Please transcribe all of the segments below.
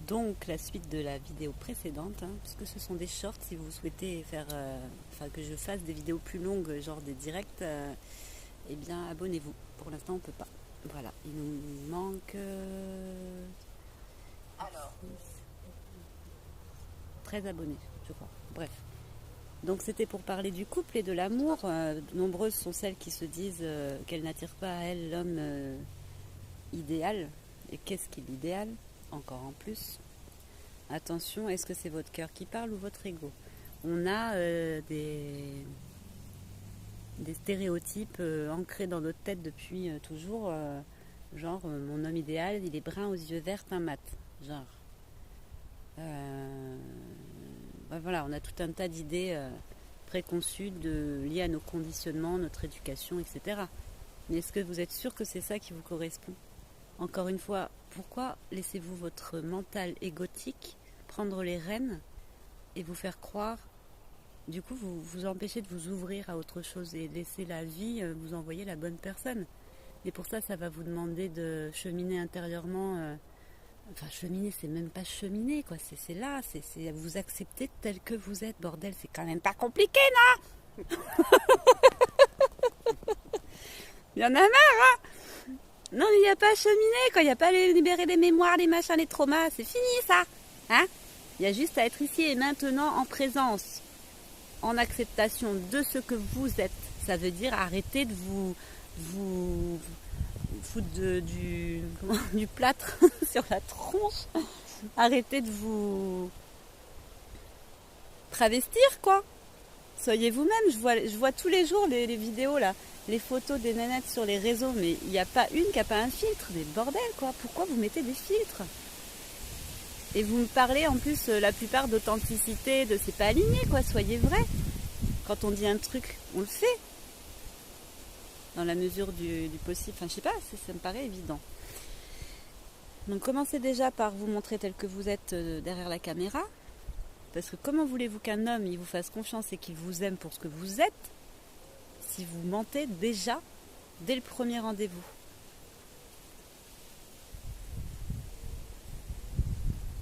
donc la suite de la vidéo précédente, hein, puisque ce sont des shorts. Si vous souhaitez faire, que je fasse des vidéos plus longues, genre des directs, eh bien abonnez-vous. Pour l'instant on peut pas. Voilà, il nous manque 13 abonnés, je crois. Bref. Donc c'était pour parler du couple et de l'amour. Nombreuses sont celles qui se disent qu'elles n'attirent pas à elles l'homme idéal. Et qu'est-ce qui est l'idéal? Encore en plus. Attention, est-ce que c'est votre cœur qui parle ou votre ego? On a des stéréotypes ancrés dans notre tête depuis toujours. Mon homme idéal, il est brun aux yeux verts, teint mat. Genre. Voilà, on a tout un tas d'idées préconçues liées à nos conditionnements, notre éducation, etc. Mais est-ce que vous êtes sûr que c'est ça qui vous correspond? Encore une fois, pourquoi laissez-vous votre mental égotique prendre les rênes et vous faire croire, du coup vous vous empêchez de vous ouvrir à autre chose et laisser la vie vous envoyer la bonne personne. Et pour ça, ça va vous demander de cheminer intérieurement. Enfin, cheminer, c'est même pas cheminer, quoi. C'est là, c'est vous accepter tel que vous êtes, bordel. C'est quand même pas compliqué, non? Il y en a marre, hein? Non, mais il n'y a pas à cheminer, quoi. Il n'y a pas à libérer les mémoires, les machins, les traumas. C'est fini, ça. Hein? Il y a juste à être ici et maintenant en présence, en acceptation de ce que vous êtes. Ça veut dire arrêter de vous foutre du plâtre sur la tronche. Arrêtez de vous travestir, quoi. Soyez vous-même. Je vois tous les jours les vidéos, là, les photos des nanettes sur les réseaux, mais il n'y a pas une qui n'a pas un filtre. Mais bordel, quoi. Pourquoi vous mettez des filtres? Et vous me parlez en plus la plupart d'authenticité, de c'est pas aligné, quoi. Soyez vrai. Quand on dit un truc, on le fait. Dans la mesure du possible. Enfin, je sais pas, ça me paraît évident. Donc commencez déjà par vous montrer tel que vous êtes derrière la caméra. Parce que comment voulez-vous qu'un homme il vous fasse confiance et qu'il vous aime pour ce que vous êtes si vous mentez déjà dès le premier rendez-vous?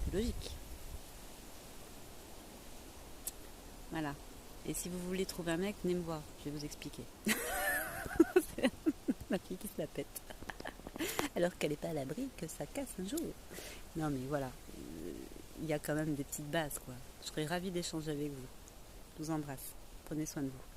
C'est logique. Voilà. Et si vous voulez trouver un mec, venez me voir, je vais vous expliquer. C'est ma fille qui se la pète. Alors qu'elle n'est pas à l'abri que ça casse un jour. Non mais voilà, il y a quand même des petites bases, quoi. Je serais ravie d'échanger avec vous. Je vous embrasse. Prenez soin de vous.